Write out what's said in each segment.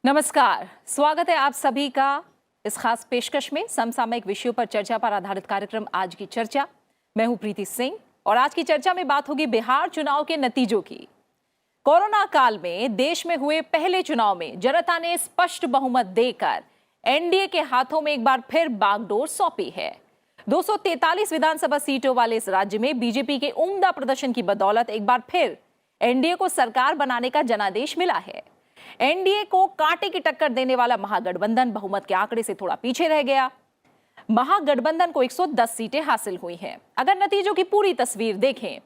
नमस्कार, स्वागत है आप सभी का इस खास पेशकश में समसामयिक विषयों पर चर्चा पर आधारित कार्यक्रम आज की चर्चा। मैं हूं प्रीति सिंह और आज की चर्चा में बात होगी बिहार चुनाव के नतीजों की। कोरोना काल में देश में हुए पहले चुनाव में जनता ने स्पष्ट बहुमत देकर एनडीए के हाथों में एक बार फिर बागडोर सौंपी है। 243 विधानसभा सीटों वाले इस राज्य में बीजेपी के उम्दा प्रदर्शन की बदौलत एक बार फिर एनडीए को सरकार बनाने का जनादेश मिला है। एनडीए को कांटे की टक्कर देने वाला महागठबंधन बहुमत के आंकड़े से थोड़ा पीछे रह गया। महागठबंधन को 110 सीटें हासिल हुई हैं। अगर नतीजों की पूरी तस्वीर देखें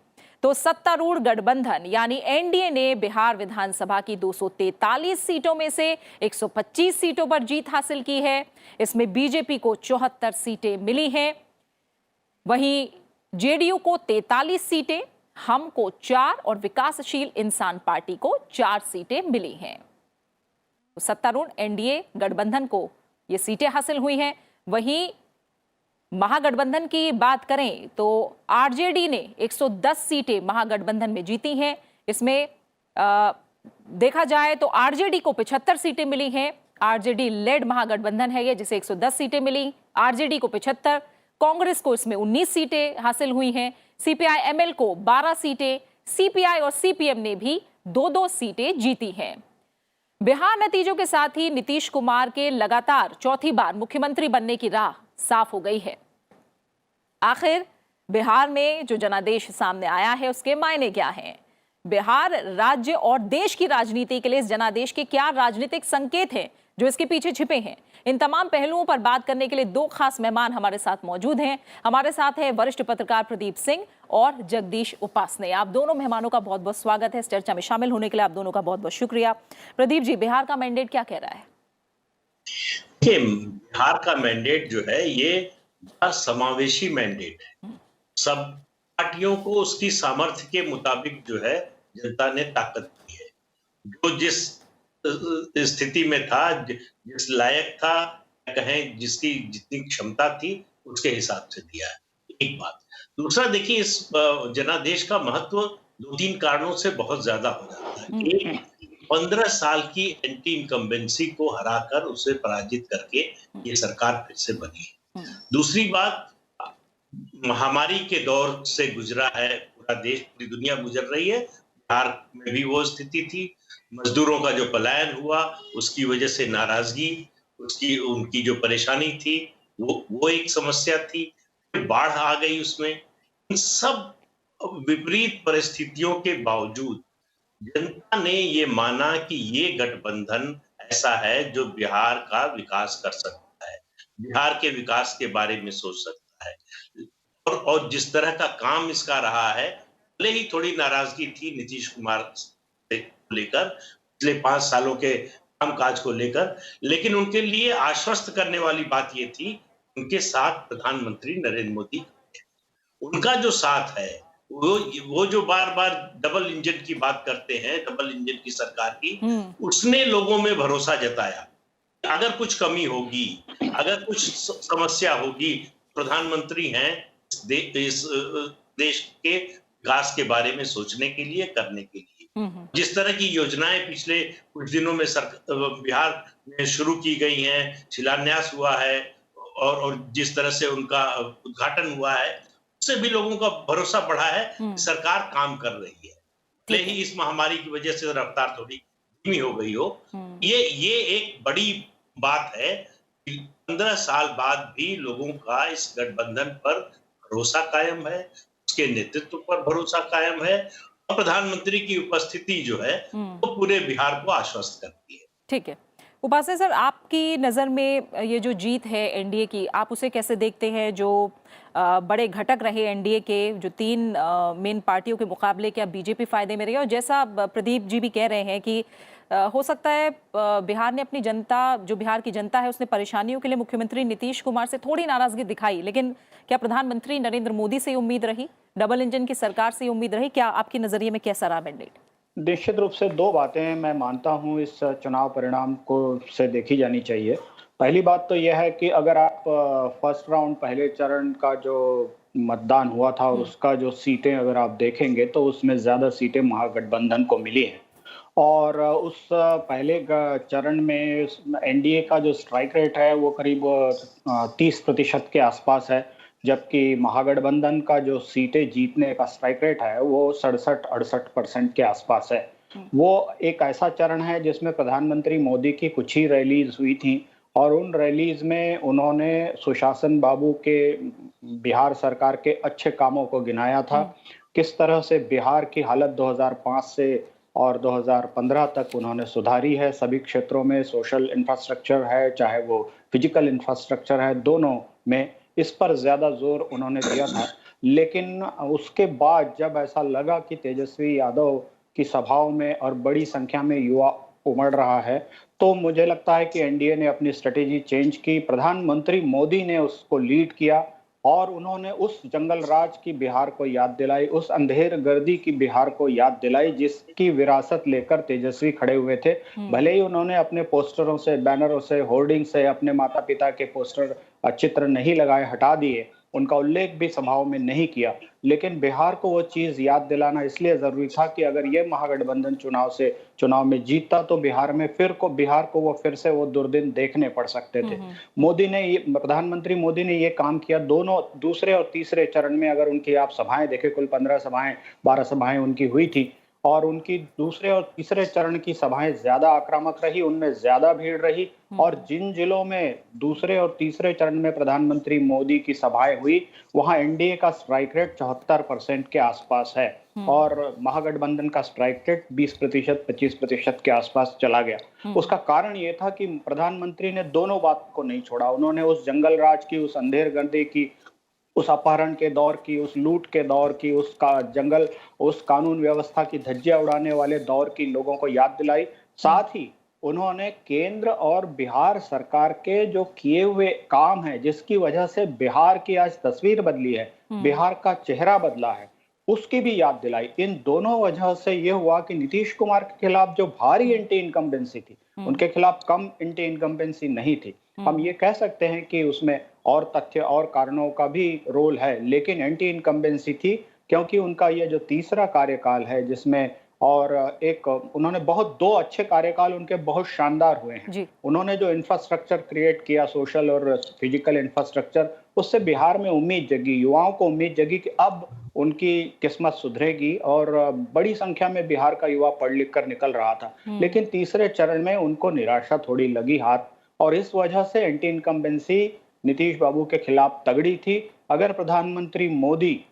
तो सत्तारूढ़ गठबंधन यानी एनडीए ने बिहार विधानसभा की 243 सीटों में से 125 सीटों पर जीत हासिल की है। इसमें बीजेपी को 74 सीटें मिली हैं, वहीं जेडीयू को 43 सीटें, हम को 4 और विकासशील इंसान पार्टी को 4 सीटें मिली हैं। सत्तारूढ़ एनडीए गठबंधन को ये सीटें हासिल हुई हैं। वहीं महागठबंधन की बात करें तो आरजेडी ने 110 सीटें महागठबंधन में जीती हैं। इसमें देखा जाए तो आरजेडी को 75 सीटें मिली हैं। आरजेडी लेड महागठबंधन है ये, जिसे 110 सीटें मिली, आरजेडी को 75, कांग्रेस को इसमें 19 सीटें हासिल हुई हैं, सीपीआई एमएल को 12 सीटें, सीपीआई और सीपीएम ने भी 2-2 सीटें जीती हैं। बिहार नतीजों के साथ ही नीतीश कुमार के लगातार चौथी बार मुख्यमंत्री बनने की राह साफ हो गई है। आखिर बिहार में जो जनादेश सामने आया है उसके मायने क्या हैं? बिहार राज्य और देश की राजनीति के लिए इस जनादेश के क्या राजनीतिक संकेत हैं जो इसके पीछे छिपे हैं? इन तमाम पहलुओं पर बात करने के लिए दो खास मेहमान हमारे साथ मौजूद हैं। हमारे साथ है वरिष्ठ पत्रकार प्रदीप सिंह और जगदीश उपासने। आप दोनों मेहमानों का बहुत बहुत स्वागत है इस चर्चा में शामिल होने के लिए। आप दोनों का बहुत बहुत शुक्रिया। प्रदीप जी, बिहार का मैंडेट क्या कह रहा है? बिहार का मैंडेट जो है ये समावेशी मैंडेट है। सब पार्टियों को उसकी सामर्थ्य के मुताबिक जो है जनता ने ताकत दी है। जो जिस स्थिति में था, जिस लायक था, कहें जिसकी जितनी क्षमता थी उसके हिसाब से दिया है। एक बात। दूसरा, देखिए इस जनादेश का महत्व 2-3 कारणों से बहुत ज्यादा हो जाता है। एक, 15 साल की एंटी इनकम्बेंसी को हराकर उसे पराजित करके ये सरकार फिर से बनी है। दूसरी बात, महामारी के दौर से गुजरा है पूरा देश, पूरी दुनिया गुजर रही है। बिहार में भी वो स्थिति थी। मजदूरों का जो पलायन हुआ उसकी वजह से नाराजगी, उनकी जो परेशानी थी वो एक समस्या थी। बाढ़ आ गई उसमें। इन सब विपरीत परिस्थितियों के बावजूद जनता ने ये माना कि ये गठबंधन ऐसा है जो बिहार का विकास कर सकता है, बिहार के विकास के बारे में सोच सकता है। और जिस तरह का काम इसका रहा है, भले ही थोड़ी नाराजगी थी नीतीश कुमार से लेकर, पिछले 5 सालों के कामकाज को लेकर, लेकिन उनके लिए आश्वस्त करने वाली बात ये थी, उनके साथ प्रधानमंत्री नरेंद्र मोदी, उनका जो साथ है, वो जो बार-बार डबल इंजन की बात करते हैं, डबल इंजन की सरकार की, उसने लोगों में भरोसा जताया। अगर कुछ कमी होगी, अगर कुछ समस्या होगी, प्रधानमंत्री हैं इस देश के विकास के बारे में सोचने के लिए, करने के लिए। जिस तरह की योजनाएं पिछले कुछ दिनों में बिहार में शुरू की गई हैं, शिलान्यास हुआ है और जिस तरह से उनका उद्घाटन हुआ है, उससे भी लोगों का भरोसा बढ़ा है, सरकार काम कर रही है। भले ही इस महामारी की वजह से रफ्तार थोड़ी धीमी हो गई हो। ये एक बड़ी बात है। 15 साल बाद भी लोगों का इस गठबंधन पर भरोसा कायम है, उसके नेतृत्व पर भरोसा कायम है, और प्रधानमंत्री की उपस्थिति जो है वो पूरे बिहार को आश्वस्त करती है। ठीक है। उपासने सर, आपकी नजर में ये जो जीत है एनडीए की, आप उसे कैसे देखते हैं? जो बड़े घटक रहे एनडीए के, जो 3 मेन पार्टियों के मुकाबले, क्या बीजेपी फायदे में रही? और जैसा प्रदीप जी भी कह रहे हैं कि हो सकता है बिहार ने अपनी जनता, जो बिहार की जनता है, उसने परेशानियों के लिए मुख्यमंत्री नीतीश कुमार से थोड़ी नाराजगी दिखाई, लेकिन क्या प्रधानमंत्री नरेंद्र मोदी से उम्मीद रही, डबल इंजन की सरकार से उम्मीद रही? क्या आपके नजरिए में कैसा रहा मैंडेट? निश्चित रूप से 2 बातें मैं मानता हूं इस चुनाव परिणाम को से देखी जानी चाहिए। पहली बात तो यह है कि अगर आप फर्स्ट राउंड, पहले चरण का जो मतदान हुआ था और उसका जो सीटें अगर आप देखेंगे तो उसमें ज्यादा सीटें महागठबंधन को मिली हैं। और उस पहले चरण में एनडीए का जो स्ट्राइक रेट है वो करीब 30% के आसपास है, जबकि महागठबंधन का जो सीटें जीतने का स्ट्राइक रेट है वो 67-68% के आसपास है। वो एक ऐसा चरण है जिसमें प्रधानमंत्री मोदी की कुछ ही रैलीज हुई थी और उन रैलीज में उन्होंने सुशासन बाबू के बिहार सरकार के अच्छे कामों को गिनाया था। किस तरह से बिहार की हालत 2005 से और 2015 तक उन्होंने सुधारी है, सभी क्षेत्रों में सोशल इंफ्रास्ट्रक्चर है, चाहे वो फिजिकल इंफ्रास्ट्रक्चर है, दोनों में इस पर ज्यादा जोर उन्होंने दिया था। लेकिन उसके बाद जब ऐसा लगा कि तेजस्वी यादव की सभाओं में और बड़ी संख्या में युवा उमड़ रहा है, तो मुझे लगता है कि एनडीए ने अपनी स्ट्रेटेजी चेंज की। प्रधानमंत्री मोदी ने उसको लीड किया और उन्होंने उस जंगल राज की बिहार को याद दिलाई, उस अंधेर गर्दी की बिहार को याद दिलाई जिसकी विरासत लेकर तेजस्वी खड़े हुए थे। भले ही उन्होंने अपने पोस्टरों से, बैनरों से, होर्डिंग से अपने माता पिता के पोस्टर चित्र नहीं लगाए, हटा दिए, उनका उल्लेख भी सभाओं में नहीं किया, लेकिन बिहार को वो चीज याद दिलाना इसलिए जरूरी था कि अगर ये महागठबंधन चुनाव में जीतता तो बिहार को वो फिर से वो दुर्दिन देखने पड़ सकते थे। प्रधानमंत्री मोदी ने ये काम किया। दोनों दूसरे और तीसरे चरण में अगर उनकी आप सभाएं देखें, कुल 15 सभाएं 12 सभाएं उनकी हुई थी और उनकी दूसरे और तीसरे चरण की सभाएं ज्यादा आक्रामक रही, उनमें ज्यादा भीड़ रही। और जिन जिलों में दूसरे और तीसरे चरण में प्रधानमंत्री मोदी की सभाएं हुई, वहां एनडीए का स्ट्राइक रेट 74% के आसपास है और महागठबंधन का स्ट्राइक रेट 20%, 25% के आसपास चला गया। उसका कारण ये था कि प्रधानमंत्री ने दोनों बात को नहीं छोड़ा। उन्होंने उस जंगल राज की, उस अंधेर गर्दी की, उस अपहरण के दौर की, उस लूट के दौर की, उस कानून व्यवस्था की धज्जियां उड़ाने वाले दौर की लोगों को याद दिलाई। साथ ही उन्होंने केंद्र और बिहार सरकार के जो किए हुए काम है, जिसकी वजह से बिहार की आज तस्वीर बदली है, बिहार का चेहरा बदला है, उसकी भी याद दिलाई। इन दोनों वजह से यह हुआ कि नीतीश कुमार के खिलाफ जो भारी एंटी इनकम्बेंसी थी, उनके खिलाफ कम एंटी इनकम्बेंसी नहीं थी। हम ये कह सकते हैं कि उसमें और तथ्य और कारणों का भी रोल है, लेकिन एंटी इनकम्बेंसी थी क्योंकि उनका ये जो तीसरा कार्यकाल है जिसमें और एक उन्होंने दो अच्छे कार्यकाल उनके बहुत शानदार हुए हैं। उन्होंने जो इंफ्रास्ट्रक्चर क्रिएट किया, सोशल और फिजिकल इंफ्रास्ट्रक्चर, उससे बिहार में उम्मीद जगी, युवाओं को उम्मीद जगी कि अब उनकी किस्मत सुधरेगी और बड़ी संख्या में बिहार का युवा पढ़ लिख कर निकल रहा था। लेकिन तीसरे चरण में उनको निराशा थोड़ी लगी हाथ और इस वजह से एंटी इनकम्बेंसी नीतीश बाबू के खिलाफ तगड़ी थी। अगर प्रधानमंत्री मोदी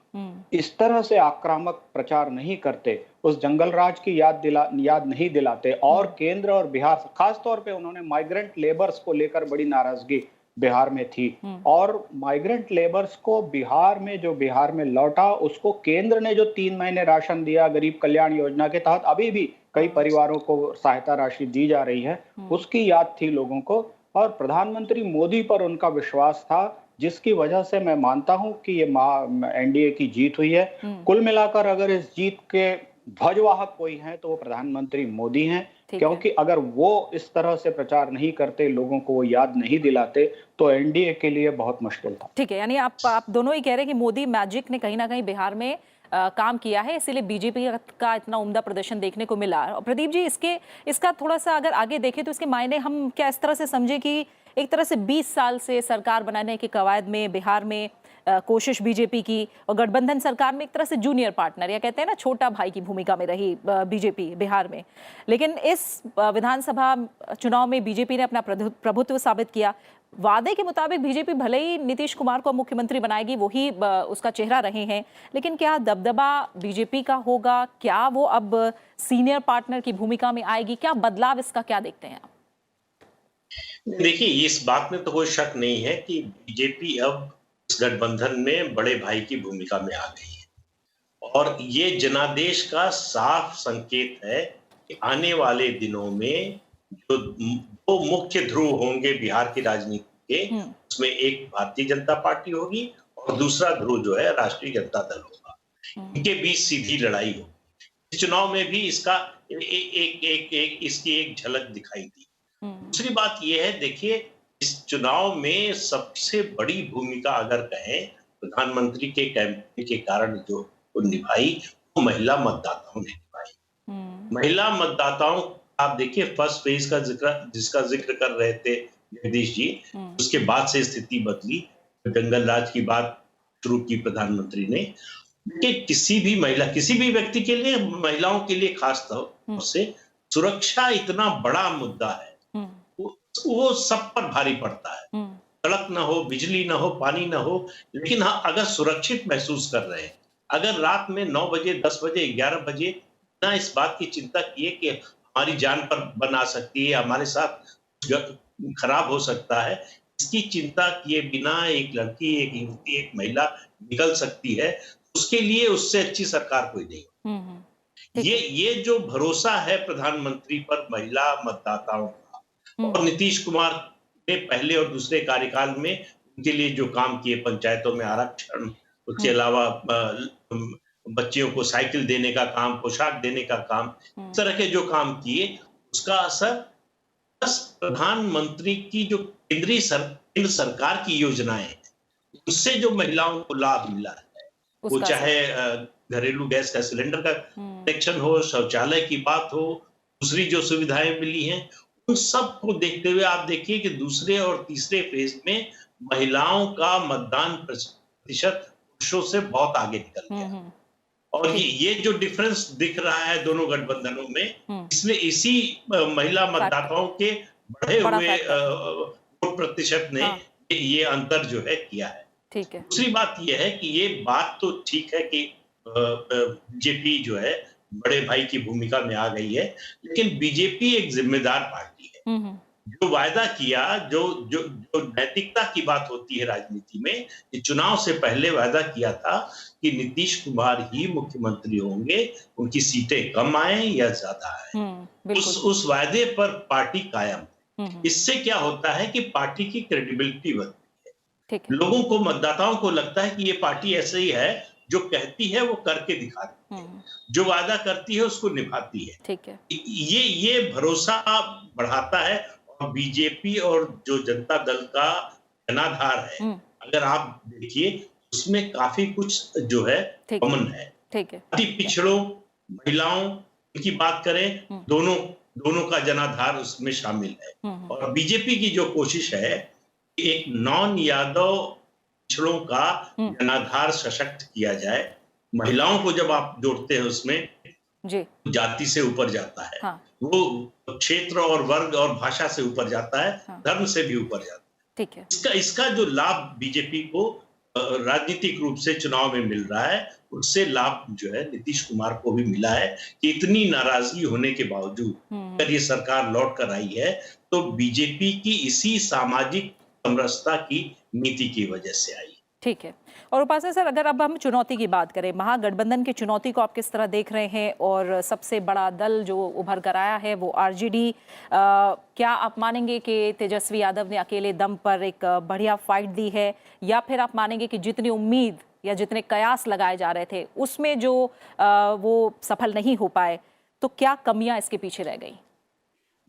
इस तरह से आक्रामक प्रचार नहीं करते, उस जंगल राज की याद नहीं दिलाते और केंद्र और बिहार, खास तौर पे उन्होंने माइग्रेंट लेबर्स को लेकर बड़ी नाराजगी बिहार में थी और माइग्रेंट लेबर्स को बिहार में लौटा, उसको केंद्र ने जो 3 महीने राशन दिया गरीब कल्याण योजना के तहत, अभी भी कई परिवारों को सहायता राशि दी जा रही है, उसकी याद थी लोगों को और प्रधानमंत्री मोदी पर उनका विश्वास था, जिसकी वजह से मैं मानता हूं कि ये एनडीए की जीत हुई है। कुल मिलाकर अगर इस जीत के ध्वजवाहक कोई हैं तो वो प्रधानमंत्री मोदी हैं, क्योंकि अगर वो इस तरह से प्रचार नहीं करते, लोगों को वो याद नहीं दिलाते, तो एनडीए के लिए बहुत मुश्किल था। ठीक है, यानी आप दोनों ही कह रहे हैं कि मोदी मैजिक ने कहीं ना कहीं बिहार में काम किया है, इसीलिए बीजेपी का इतना उम्दा प्रदर्शन देखने को मिला। और प्रदीप जी, इसका थोड़ा सा अगर आगे देखें तो इसके मायने हम क्या इस तरह से समझे कि एक तरह से 20 साल से सरकार बनाने के कवायद में बिहार में कोशिश बीजेपी की और गठबंधन सरकार में एक तरह से जूनियर पार्टनर या कहते हैं ना छोटा भाई की भूमिका में रही बीजेपी बिहार में, लेकिन इस विधानसभा चुनाव में बीजेपी ने अपना प्रभुत्व साबित किया। वादे के मुताबिक बीजेपी भले ही नीतीश कुमार को मुख्यमंत्री बनाएगी, वही उसका चेहरा रहे हैं, लेकिन क्या दबदबा बीजेपी का होगा? क्या वो अब सीनियर पार्टनर की भूमिका में आएगी? क्या बदलाव इसका क्या देखते हैं आप? देखिए, इस बात में तो कोई शक नहीं है कि बीजेपी अब इस गठबंधन में बड़े भाई की भूमिका में आ गई है और ये जनादेश का साफ संकेत है कि आने वाले दिनों में जो दो मुख्य ध्रुव होंगे बिहार की राजनीति के, उसमें एक भारतीय जनता पार्टी होगी और दूसरा ध्रुव जो है राष्ट्रीय जनता दल होगा। इनके बीच सीधी लड़ाई होगी। इस चुनाव में भी इसकी एक झलक दिखाई दी। दूसरी बात यह है, देखिए, इस चुनाव में सबसे बड़ी भूमिका अगर कहें प्रधानमंत्री के कैंपेन के कारण जो निभाई, वो महिला मतदाताओं ने निभाई। महिला मतदाताओं, आप देखिए फर्स्ट फेज का जिसका जिक्र कर रहे थे जगदीश जी, उसके बाद से स्थिति बदली, दंगल राज की बात शुरू की प्रधानमंत्री ने कि किसी भी महिला, किसी भी व्यक्ति के लिए, महिलाओं के लिए खास तौर से सुरक्षा इतना बड़ा मुद्दा है, वो सब पर भारी पड़ता है। सड़क ना हो, बिजली ना हो, पानी ना हो, लेकिन हाँ, अगर सुरक्षित महसूस कर रहे हैं, अगर रात में 9 बजे, 10 बजे, 11 बजे ना इस बात की चिंता किए कि हमारी जान पर बना सकती है, हमारे साथ खराब हो सकता है, इसकी चिंता किए बिना एक लड़की, एक युवती, एक महिला निकल सकती है, उसके लिए उससे अच्छी सरकार कोई नहीं। ये जो भरोसा है प्रधानमंत्री पर महिला मतदाताओं का, और नीतीश कुमार ने पहले और दूसरे कार्यकाल में उनके लिए जो काम किए, पंचायतों में आरक्षण, उसके अलावा बच्चियों को साइकिल देने का काम, पोशाक देने का काम, इस तरह के जो काम किए, उसका असर बस प्रधानमंत्री की जो केंद्र सरकार की योजनाएं हैं, उससे जो महिलाओं को लाभ मिला है, वो चाहे घरेलू गैस का सिलेंडर का कनेक्शन हो, शौचालय की बात हो, दूसरी जो सुविधाएं मिली हैं, उन सब को देखते हुए आप देखिए कि दूसरे और तीसरे फेज में महिलाओं का मतदान प्रतिशत पुरुषों से बहुत आगे निकल गया। और ये जो डिफरेंस दिख रहा है दोनों गठबंधनों में, इसमें इसी महिला मतदाताओं के बढ़े हुए वोट प्रतिशत ने ये अंतर जो है किया है। ठीक है। दूसरी बात ये है कि ये बात तो ठीक है कि बीजेपी जो है बड़े भाई की भूमिका में आ गई है, लेकिन बीजेपी एक जिम्मेदार पार्टी है। जो वायदा किया, जो जो जो नैतिकता की बात होती है राजनीति में, ये चुनाव से पहले वायदा किया था कि नीतीश कुमार ही मुख्यमंत्री होंगे, उनकी सीटें कम आए या ज्यादा आए, उस वायदे पर पार्टी कायम। इससे क्या होता है कि पार्टी की क्रेडिबिलिटी बढ़ती है, लोगों को, मतदाताओं को लगता है कि ये पार्टी ऐसे ही है, जो कहती है वो करके दिखाती है, जो वादा करती है उसको निभाती है। ठीक है। ये भरोसा बढ़ाता है। और बीजेपी और जो जनता दल का जनाधार है, अगर आप देखिए उसमें काफी कुछ जो है कॉमन है। ठीक है। अति पिछड़ों, महिलाओं की बात करें, दोनों का जनाधार उसमें शामिल है। और बीजेपी की जो कोशिश है कि एक नॉन यादव पिछड़ों का जनाधार सशक्त किया जाए, महिलाओं को जब आप जोड़ते हैं उसमें, जी, जाति से ऊपर जाता है। हाँ। वो क्षेत्र और वर्ग और भाषा से ऊपर जाता है। हाँ। धर्म से भी ऊपर जाता है। ठीक है। इसका जो लाभ बीजेपी को राजनीतिक रूप से चुनाव में मिल रहा है, उससे लाभ जो है नीतीश कुमार को भी मिला है कि इतनी नाराजगी होने के बावजूद अगर ये सरकार लौट कर आई है, तो बीजेपी की इसी सामाजिक समरसता की नीति की वजह से आई। ठीक है। और उपासना सर, अगर अब हम चुनौती की बात करें, महागठबंधन की चुनौती को आप किस तरह देख रहे हैं? और सबसे बड़ा दल जो उभर कर आया है वो आरजेडी, क्या आप मानेंगे कि तेजस्वी यादव ने अकेले दम पर एक बढ़िया फाइट दी है, या फिर आप मानेंगे कि जितनी उम्मीद या जितने कयास लगाए जा रहे थे उसमें जो वो सफल नहीं हो पाए, तो क्या कमियां इसके पीछे रह गई?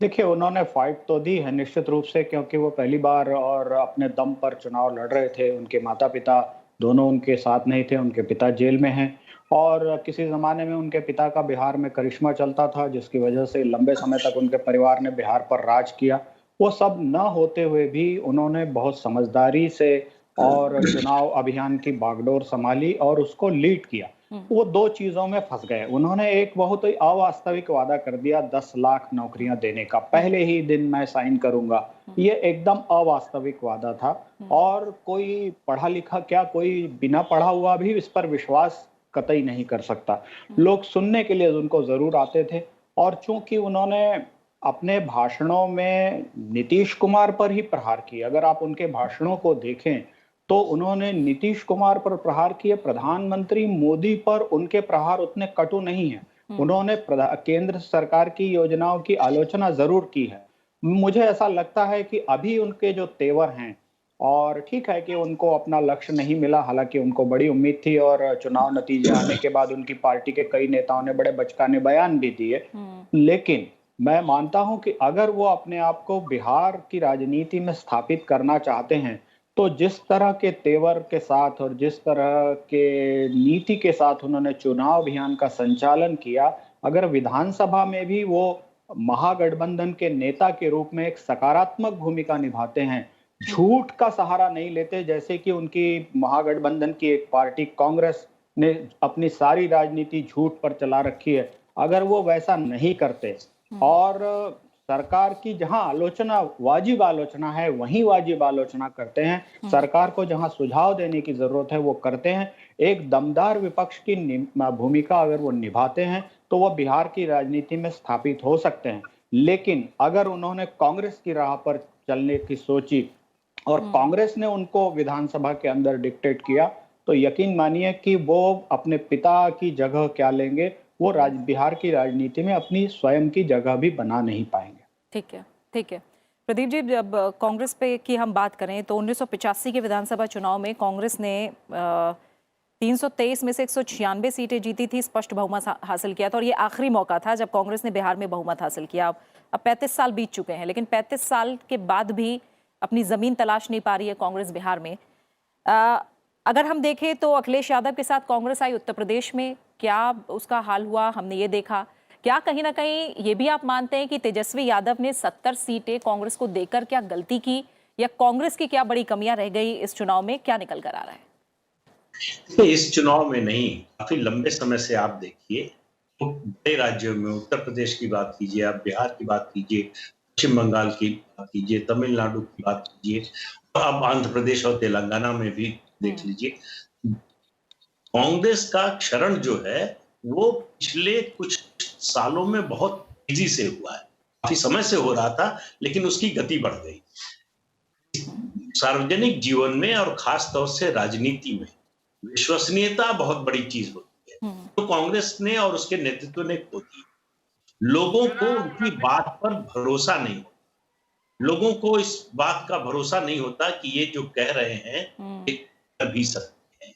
देखिए, उन्होंने फाइट तो दी है निश्चित रूप से, क्योंकि वो पहली बार और अपने दम पर चुनाव लड़ रहे थे। उनके माता पिता दोनों उनके साथ नहीं थे, उनके पिता जेल में हैं, और किसी ज़माने में उनके पिता का बिहार में करिश्मा चलता था, जिसकी वजह से लंबे समय तक उनके परिवार ने बिहार पर राज किया। वो सब न होते हुए भी उन्होंने बहुत समझदारी से और चुनाव अभियान की बागडोर संभाली और उसको लीड किया। वो दो चीजों में फंस गए। उन्होंने एक बहुत ही अवास्तविक वादा कर दिया, 10 लाख नौकरियां देने का, पहले ही दिन मैं साइन करूंगा। ये एकदम अवास्तविक वादा था, और कोई पढ़ा लिखा क्या, कोई बिना पढ़ा हुआ भी इस पर विश्वास कतई नहीं कर सकता। लोग सुनने के लिए उनको जरूर आते थे, और चूंकि उन्होंने अपने भाषणों में नीतीश कुमार पर ही प्रहार किए। अगर आप उनके भाषणों को देखें तो उन्होंने नीतीश कुमार पर प्रहार किए, प्रधानमंत्री मोदी पर उनके प्रहार उतने कटु नहीं है। उन्होंने केंद्र सरकार की योजनाओं की आलोचना जरूर की है। मुझे ऐसा लगता है कि अभी उनके जो तेवर हैं, और ठीक है कि उनको अपना लक्ष्य नहीं मिला, हालांकि उनको बड़ी उम्मीद थी, और चुनाव नतीजे आने के बाद उनकी पार्टी के कई नेताओं ने बड़े बचकाने बयान भी दिए। लेकिन मैं मानता हूं कि अगर वो अपने आप को बिहार की राजनीति में स्थापित करना चाहते हैं, तो जिस तरह के तेवर के साथ और जिस तरह के नीति के साथ उन्होंने चुनाव अभियान का संचालन किया, अगर विधानसभा में भी वो महागठबंधन के नेता के रूप में एक सकारात्मक भूमिका निभाते हैं, झूठ का सहारा नहीं लेते, जैसे कि उनकी महागठबंधन की एक पार्टी कांग्रेस ने अपनी सारी राजनीति झूठ पर चला रखी है, अगर वो वैसा नहीं करते और सरकार की जहां आलोचना वाजिब आलोचना है वहीं वाजिब आलोचना करते हैं, सरकार को जहां सुझाव देने की जरूरत है वो करते हैं, एक दमदार विपक्ष की भूमिका अगर वो निभाते हैं तो वो बिहार की राजनीति में स्थापित हो सकते हैं। लेकिन अगर उन्होंने कांग्रेस की राह पर चलने की सोची और कांग्रेस ने उनको विधानसभा के अंदर डिक्टेट किया, तो यकीन मानिए कि वो अपने पिता की जगह क्या लेंगे, वो बिहार की राजनीति में अपनी स्वयं की जगह भी बना नहीं पाएंगे। ठीक है, ठीक है। प्रदीप जी, जब कांग्रेस पे की हम बात करें तो 1985 के विधानसभा चुनाव में कांग्रेस ने 323 में से 196 सीटें जीती थी, स्पष्ट बहुमत हासिल किया था और ये आखिरी मौका था जब कांग्रेस ने बिहार में बहुमत हासिल किया। अब 35 साल बीत चुके हैं, लेकिन 35 साल के बाद भी अपनी जमीन तलाश नहीं पा रही है कांग्रेस बिहार में। अगर हम देखें तो अखिलेश यादव के साथ कांग्रेस आई उत्तर प्रदेश में, क्या उसका हाल हुआ हमने ये देखा। क्या कहीं ना कहीं ये भी आप मानते हैं कि तेजस्वी यादव ने 70 सीटें कांग्रेस को देकर क्या गलती की, या कांग्रेस की क्या बड़ी कमियां रह गई इस चुनाव में, क्या निकल कर आ रहा है? इस चुनाव में नहीं, काफी लंबे समय से आप देखिए तो बड़े राज्यों में, उत्तर प्रदेश की बात कीजिए, आप बिहार की बात कीजिए, पश्चिम बंगाल की बात कीजिए, तमिलनाडु की बात कीजिए, अब आंध्र प्रदेश और तेलंगाना में भी देख लीजिए, कांग्रेस का क्षरण जो है वो पिछले कुछ सालों में बहुत तेजी से हुआ है। काफी समय से हो रहा था लेकिन उसकी गति बढ़ गई। सार्वजनिक जीवन में और खास तौर से राजनीति में विश्वसनीयता बहुत बड़ी चीज होती है, तो कांग्रेस ने और उसके नेतृत्व ने खो दी। लोगों को उनकी बात पर भरोसा नहीं होता, लोगों को इस बात का भरोसा नहीं होता कि ये जो कह रहे हैं ये कर भी सकते हैं।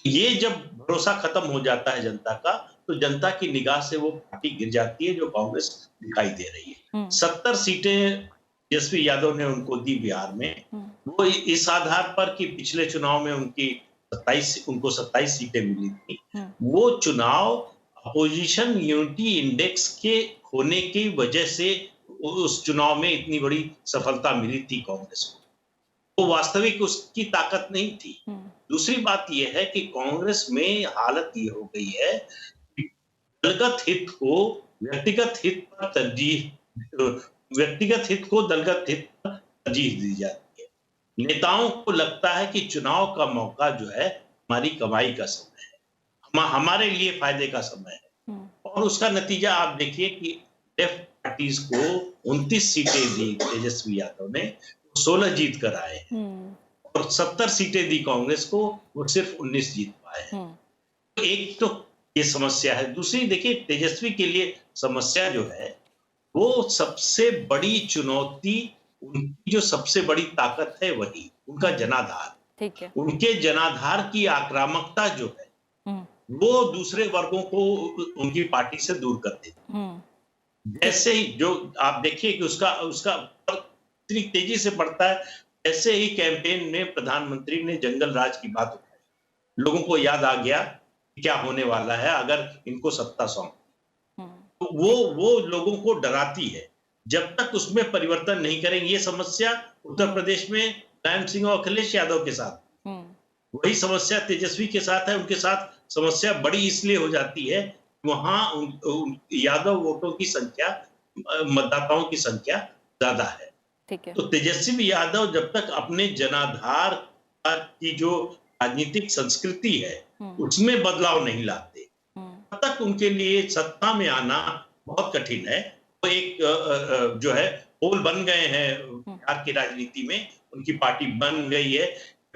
ये जब भरोसा खत्म हो जाता है जनता का, तो जनता की निगाह से वो पार्टी गिर जाती है जो कांग्रेस दिखाई दे रही है। 70 सीटें तेजस्वी यादव ने उनको दी बिहार में, वो इस आधार पर कि पिछले चुनाव में उनको 27 सीटें मिली थी। वो चुनाव अपोजिशन यूनिटी इंडेक्स के होने की वजह से उस चुनाव में इतनी बड़ी सफलता मिली थी कांग्रेस को, तो वास्तविक उसकी ताकत नहीं थी। दूसरी बात यह है कि कांग्रेस में हालत ये हो गई है कि दलगत हित को व्यक्तिगत हित पर दलगत हित पर तरजीह दी जाती है। नेताओं को लगता है कि चुनाव का मौका जो है हमारी कमाई का समय है, हमारे लिए फायदे का समय है, और उसका नतीजा आप देखिए कि लेफ्ट पार्टीज को 29 सीटें दी तेजस्वी यादव ने, 16 जीत कर आए हैं, और 70 सीटें दी कांग्रेस को, वो सिर्फ 19 जीत पाए हैं। तो एक तो ये समस्या है। दूसरी देखिए, तेजस्वी के लिए समस्या जो है वो सबसे बड़ी चुनौती, उनकी जो सबसे बड़ी ताकत है वही उनका जनाधार। ठीक है। उनके जनाधार की आक्रामकता जो है वो दूसरे वर्गों को उनकी पार्टी से दूर कर देती। जैसे ही जो आप देखिए कि उसका इतनी तेजी से बढ़ता है, ऐसे ही कैंपेन में प्रधानमंत्री ने जंगल राज की बात उठाई, लोगों को याद आ गया क्या होने वाला है अगर इनको सत्ता सौंप, तो वो लोगों को डराती है। जब तक उसमें परिवर्तन नहीं करेंगे, ये समस्या उत्तर प्रदेश में मुलायम सिंह और अखिलेश यादव के साथ, वही समस्या तेजस्वी के साथ है। उनके साथ समस्या बड़ी इसलिए हो जाती है, वहां यादव वोटों की संख्या, मतदाताओं की संख्या ज्यादा है। ठीक है। तो तेजस्वी यादव जब तक अपने जनाधार की जो राजनीतिक संस्कृति है उसमें बदलाव नहीं लाते, तब तक उनके लिए सत्ता में आना बहुत कठिन है। वो एक जो है होल बन गए हैं बिहार की राजनीति में, उनकी पार्टी बन गई है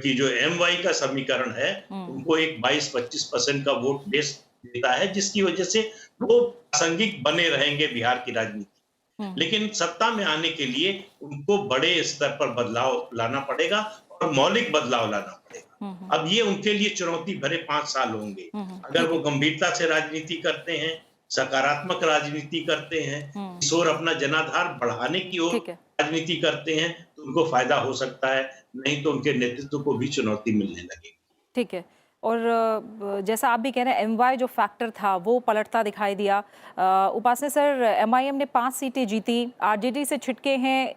कि जो MY का समीकरण है उनको एक 22-25% का वोट बेस देता है, जिसकी वजह से वो प्रासंगिक बने रहेंगे बिहार की राजनीति। लेकिन सत्ता में आने के लिए उनको बड़े स्तर पर बदलाव लाना पड़ेगा और मौलिक बदलाव लाना पड़ेगा। अब ये उनके लिए चुनौती भरे 5 साल होंगे। अगर वो गंभीरता से राजनीति करते हैं, सकारात्मक राजनीति करते हैं, इस ओर अपना जनाधार बढ़ाने की ओर राजनीति करते हैं, तो उनको फायदा हो सकता है, नहीं तो उनके नेतृत्व को भी चुनौती मिलने लगेगी। ठीक है। और जैसा आप भी कह रहे हैं एमवाई जो फैक्टर था वो पलटता दिखाई दिया। उपासने सर, एमआईएम ने 5 सीटें जीती, आरजेडी से छिटके हैं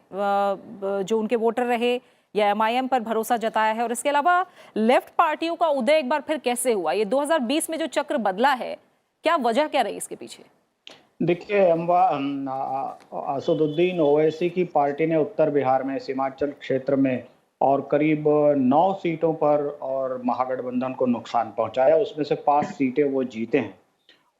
जो उनके वोटर रहे या एमआईएम पर भरोसा जताया है, और इसके अलावा लेफ्ट पार्टियों का उदय एक बार फिर कैसे हुआ? ये 2020 में जो चक्र बदला है, क्या वजह क्या रही इसके पीछे? देखिए, असदुद्दीन ओवैसी की पार्टी ने उत्तर बिहार में, सीमांचल क्षेत्र में और करीब 9 सीटों पर और महागठबंधन को नुकसान पहुंचाया। उसमें से 5 सीटें वो जीते हैं।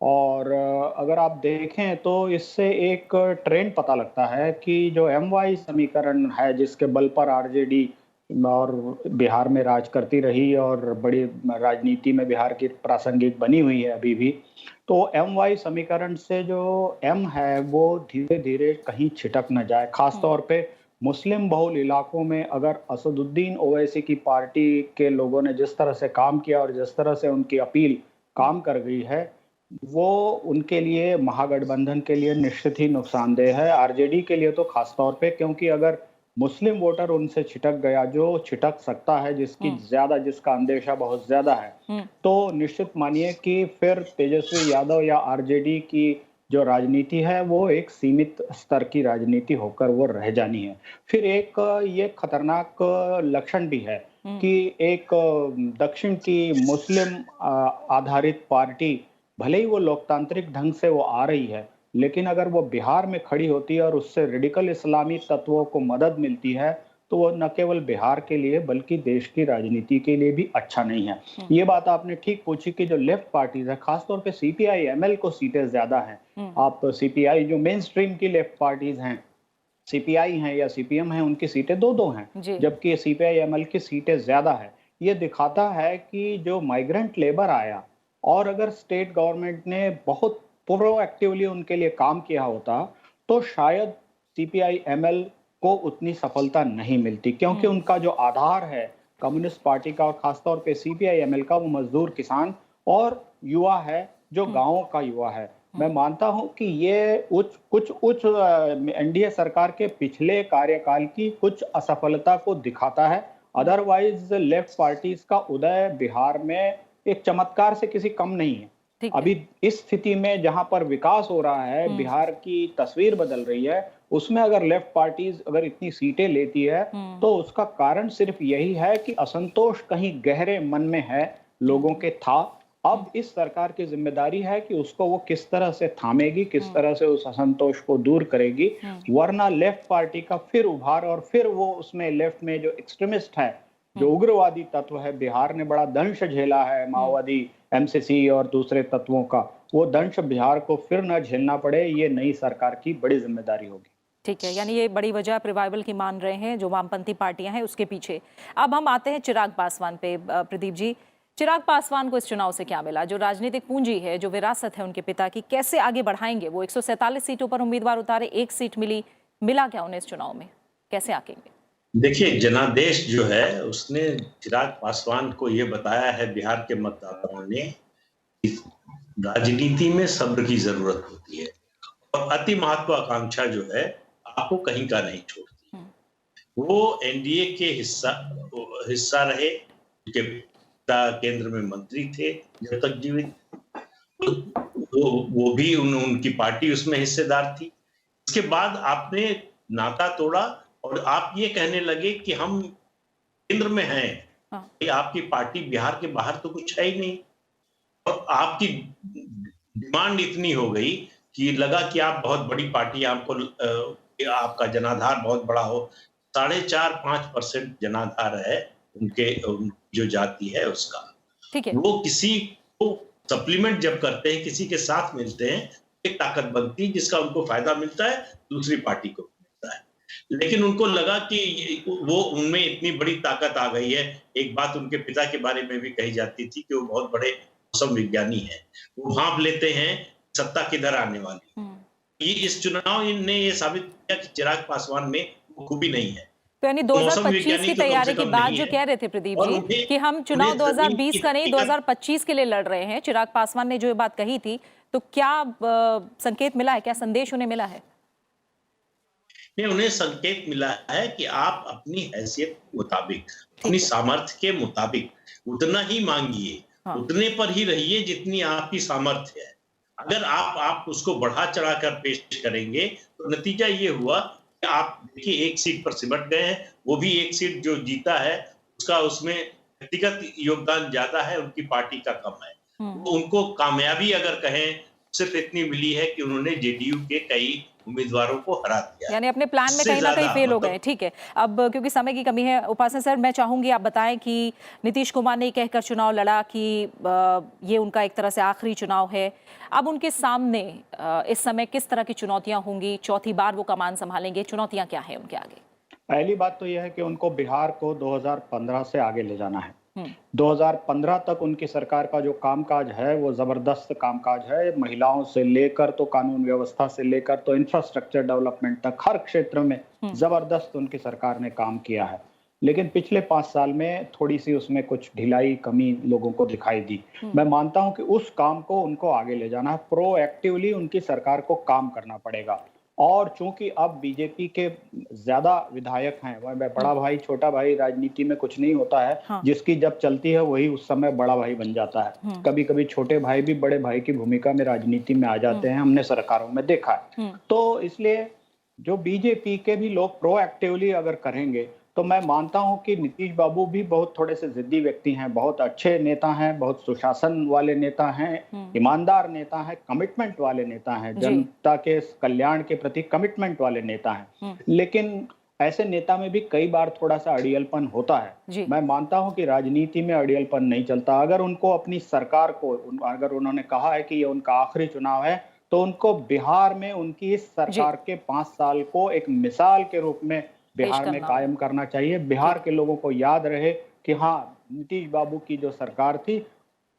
और अगर आप देखें तो इससे एक ट्रेंड पता लगता है कि जो एमवाई समीकरण है, जिसके बल पर आरजेडी और बिहार में राज करती रही और बड़ी राजनीति में बिहार की प्रासंगिक बनी हुई है अभी भी, तो एमवाई समीकरण से जो एम है वो धीरे धीरे कहीं छिटक न जाए। खास तौर पे मुस्लिम बहुल इलाकों में अगर असदुद्दीन ओवैसी की पार्टी के लोगों ने जिस तरह से काम किया और जिस तरह से उनकी अपील काम कर गई है, वो उनके लिए, महागठबंधन के लिए निश्चित ही नुकसानदेह है। आरजेडी के लिए तो खास तौर पे, क्योंकि अगर मुस्लिम वोटर उनसे छिटक गया, जो छिटक सकता है, जिसका अंदेशा बहुत ज्यादा है, तो निश्चित मानिए कि फिर तेजस्वी यादव या आरजेडी की जो राजनीति है वो एक सीमित स्तर की राजनीति होकर वो रह जानी है। फिर एक ये खतरनाक लक्षण भी है कि एक दक्षिण की मुस्लिम आधारित पार्टी, भले ही वो लोकतांत्रिक ढंग से वो आ रही है, लेकिन अगर वो बिहार में खड़ी होती है और उससे रेडिकल इस्लामी तत्वों को मदद मिलती है, तो वो न केवल बिहार के लिए बल्कि देश की राजनीति के लिए भी अच्छा नहीं है। ये बात आपने ठीक पूछी कि जो लेफ्ट पार्टीज है, खासतौर पे सीपीआई एमएल को सीटें ज्यादा हैं। आप सीपीआई, जो मेन स्ट्रीम की लेफ्ट पार्टीज हैं, सीपीआई हैं या सीपीएम हैं, उनकी सीटें 2-2 हैं, जबकि सीपीआई एमएल की सीटें ज्यादा है। ये दिखाता है कि जो माइग्रेंट लेबर आया, और अगर स्टेट गवर्नमेंट ने बहुत प्रोएक्टिवली उनके लिए काम किया होता, तो शायद सीपीआई एमएल को उतनी सफलता नहीं मिलती, क्योंकि उनका जो आधार है कम्युनिस्ट पार्टी का, और खासतौर पे सीपीआई एमएल का, वो मजदूर, किसान और युवा है, जो गांवों का युवा है। मैं मानता हूं कि ये कुछ उच्च एनडीए सरकार के पिछले कार्यकाल की कुछ असफलता को दिखाता है। अदरवाइज लेफ्ट पार्टीज का उदय बिहार में एक चमत्कार से किसी कम नहीं है। अभी इस स्थिति में जहां पर विकास हो रहा है, बिहार की तस्वीर बदल रही है, उसमें अगर लेफ्ट पार्टीज अगर इतनी सीटें लेती है, तो उसका कारण सिर्फ यही है कि असंतोष कहीं गहरे मन में है, लोगों के था। अब इस सरकार की जिम्मेदारी है कि उसको वो किस तरह से थामेगी, किस तरह से उस असंतोष को दूर करेगी, वरना लेफ्ट पार्टी का फिर उभार, और फिर वो उसमें लेफ्ट में जो एक्सट्रीमिस्ट है, जो उग्रवादी तत्व है, बिहार ने बड़ा दंश झेला है माओवादी, एमसीसी और दूसरे तत्वों का, वो दंश बिहार को फिर न झेलना पड़े, ये नई सरकार की बड़ी जिम्मेदारी होगी। ठीक है, यानी ये बड़ी वजह रिवाइवल की मान रहे हैं जो वामपंथी पार्टियां हैं उसके पीछे। अब हम आते हैं चिराग पासवान पे। प्रदीप जी, चिराग पासवान को इस चुनाव से क्या मिला? जो राजनीतिक पूंजी है, जो विरासत है उनके पिता की, कैसे आगे बढ़ाएंगे? वो 147 सीटों पर उम्मीदवार उतारे, 1 सीट मिला क्या उन्हें इस चुनाव में? कैसे आकेंगे? देखिए, जनादेश जो है उसने चिराग पासवान को ये बताया है बिहार के मतदाताओं ने कि राजनीति में सब्र की जरूरत होती है, और अति महत्वाकांक्षा जो है आपको कहीं का नहीं छोड़ती। वो एनडीए के हिस्सा रहे, उनके पिता केंद्र में मंत्री थे जब तक जीवित, वो भी उनकी पार्टी उसमें हिस्सेदार थी। इसके बाद आपने नाता तोड़ा और आप ये कहने लगे कि हम केंद्र में हैं। आपकी पार्टी बिहार के बाहर तो कुछ है ही नहीं, और आपकी डिमांड इतनी हो गई कि लगा कि आप बहुत बड़ी पार्टी, आपका जनाधार बहुत बड़ा हो। 4.5-5% जनाधार है उनके, जो जाति है उसका। ठीक है। वो किसी को सप्लीमेंट जब करते हैं, किसी के साथ मिलते हैं, एक ताकत बनती है जिसका उनको फायदा मिलता है, दूसरी पार्टी को मिलता है। लेकिन उनको लगा कि वो उनमें इतनी बड़ी ताकत आ गई है। एक बात उनके पिता के बारे में भी कही जाती थी कि वो बहुत बड़े मौसम विज्ञानी हैं, वो भांप लेते हैं सत्ता किधर आने वाली। ये इस चुनाव ने ये साबित किया कि चिराग पासवान में वो खूबी नहीं है। तो यानी 2025 की तैयारी की बात जो कह रहे थे प्रदीप जी कि हम चुनाव 2020 का नहीं 2025 के लिए लड़ रहे हैं, चिराग पासवान ने जो ये बात कही थी, तो क्या संकेत मिला है, क्या संदेश उन्हें मिला है? उन्हें संकेत मिला है कि आप अपनी हैसियत के मुताबिक, अपनी सामर्थ्य के मुताबिक उतना ही मांगिए, हाँ। उतने पर ही रहिए जितनी आपकी सामर्थ्य है। अगर आप उसको बढ़ा चढ़ाकर पेश करेंगे तो नतीजा ये हुआ कि आप देखिए एक सीट पर सिमट गए हैं, वो भी एक सीट जो जीता है उसका उसमें व्यक्तिगत योगदान ज्यादा है, उनकी पार्टी का कम है। तो उनको कामयाबी अगर कहें सिर्फ इतनी मिली है कि उन्होंने जेडीयू के कई उम्मीदवारों को हरा दिया। यानी अपने प्लान में इससे कहीं ना कहीं ज्यादा फेल हो मतलब गए। ठीक है, अब क्योंकि समय की कमी है, उपासना सर मैं चाहूंगी आप बताएं कि नीतीश कुमार ने कहकर चुनाव लड़ा कि ये उनका एक तरह से आखिरी चुनाव है। अब उनके सामने इस समय किस तरह की चुनौतियां होंगी? चौथी बार वो कमान संभालेंगे, चुनौतियां क्या है उनके आगे? पहली बात तो यह है कि उनको बिहार को 2015 से आगे ले जाना है। 2015 तक उनकी सरकार का जो कामकाज है वो जबरदस्त कामकाज है। महिलाओं से लेकर तो कानून व्यवस्था से लेकर तो इंफ्रास्ट्रक्चर डेवलपमेंट तक हर क्षेत्र में जबरदस्त उनकी सरकार ने काम किया है। लेकिन पिछले 5 साल में थोड़ी सी उसमें कुछ ढिलाई कमी लोगों को दिखाई दी। मैं मानता हूं कि उस काम को उनको आगे ले जाना है। प्रोएक्टिवली उनकी सरकार को काम करना पड़ेगा। और चूंकि अब बीजेपी के ज्यादा विधायक हैं, वह बड़ा भाई छोटा भाई राजनीति में कुछ नहीं होता है। हाँ। जिसकी जब चलती है वही उस समय बड़ा भाई बन जाता है। कभी कभी छोटे भाई भी बड़े भाई की भूमिका में राजनीति में आ जाते हैं, हमने सरकारों में देखा है। तो इसलिए जो बीजेपी के भी लोग प्रोएक्टिवली अगर करेंगे तो मैं मानता हूं कि नीतीश बाबू भी बहुत थोड़े से जिद्दी व्यक्ति हैं, बहुत अच्छे नेता हैं, बहुत सुशासन वाले नेता हैं, ईमानदार नेता हैं, कमिटमेंट वाले नेता हैं, जनता के कल्याण के प्रति कमिटमेंट वाले नेता हैं। लेकिन ऐसे नेता में भी कई बार थोड़ा सा अड़ियलपन होता है। मैं मानता हूं कि राजनीति में अड़ियलपन नहीं चलता। अगर उनको अपनी सरकार को, अगर उन्होंने कहा है कि ये उनका आखिरी चुनाव है, तो उनको बिहार में उनकी इस सरकार के 5 साल को एक मिसाल के रूप में बिहार में कायम करना चाहिए। बिहार के लोगों को याद रहे कि हाँ, नीतीश बाबू की जो सरकार थी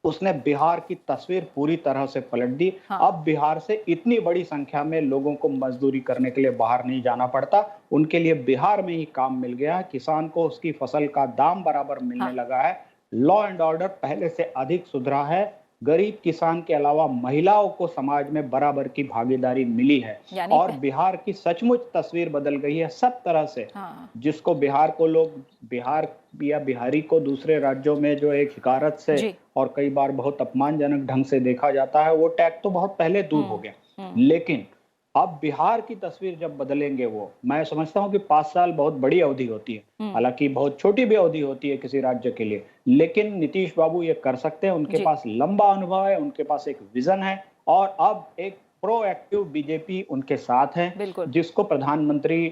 उसने बिहार की तस्वीर पूरी तरह से पलट दी। हाँ। अब बिहार से इतनी बड़ी संख्या में लोगों को मजदूरी करने के लिए बाहर नहीं जाना पड़ता। उनके लिए बिहार में ही काम मिल गया है। किसान को उसकी फसल का दाम बराबर मिलने लगा है। लॉ एंड ऑर्डर पहले से अधिक सुधरा है। गरीब किसान के अलावा महिलाओं को समाज में बराबर की भागीदारी मिली है और बिहार की सचमुच तस्वीर बदल गई है सब तरह से। हाँ। जिसको बिहार को लोग, बिहार या बिहारी को दूसरे राज्यों में जो एक हिकारत से और कई बार बहुत अपमानजनक ढंग से देखा जाता है, वो टैग तो बहुत पहले दूर हो गया। लेकिन अब बिहार की तस्वीर जब बदलेंगे, वो मैं समझता हूं कि 5 साल बहुत बड़ी अवधि होती है, हालांकि बहुत छोटी भी अवधि होती है किसी राज्य के लिए, लेकिन नीतीश बाबू ये कर सकते हैं। उनके पास लंबा अनुभव है, उनके पास एक विजन है और अब एक प्रोएक्टिव बीजेपी उनके साथ है, जिसको प्रधानमंत्री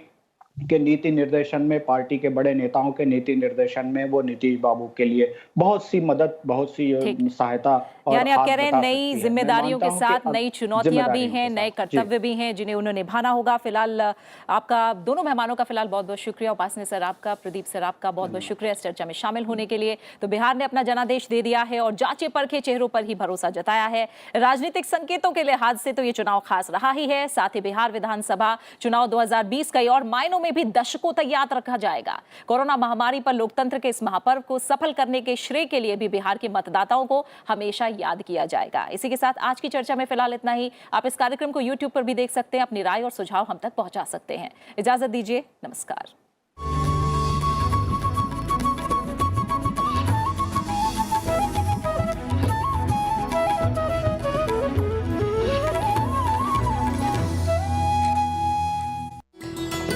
के नीति निर्देशन में, पार्टी के बड़े नेताओं के नीति निर्देशन में वो नीतीश बाबू के लिए बहुत सी मदद, बहुत सी सहायता और यानी आप कह रहे हैं नई जिम्मेदारियों के साथ नई चुनौतियां भी हैं, नए कर्तव्य भी हैं जिन्हें उन्हें निभाना होगा। फिलहाल आपका, दोनों मेहमानों का फिलहाल बहुत बहुत शुक्रिया। उपासना सर आपका, प्रदीप सर आपका बहुत बहुत शुक्रिया इस चर्चा में शामिल होने के लिए। तो बिहार ने अपना जनादेश दे दिया है और जांचे परखे चेहरों पर ही भरोसा जताया है। राजनीतिक संकेतों के लिहाज से तो ये चुनाव खास रहा ही है। साथ ही बिहार विधानसभा चुनाव 2020 कई और मायनों में भी दशकों तक याद रखा जाएगा। कोरोना महामारी पर लोकतंत्र के इस महापर्व को सफल करने के श्रेय के लिए भी बिहार के मतदाताओं को हमेशा याद किया जाएगा। इसी के साथ आज की चर्चा में फिलहाल इतना ही। आप इस कार्यक्रम को YouTube पर भी देख सकते हैं, अपनी राय और सुझाव हम तक पहुंचा सकते हैं। इजाजत दीजिए, नमस्कार।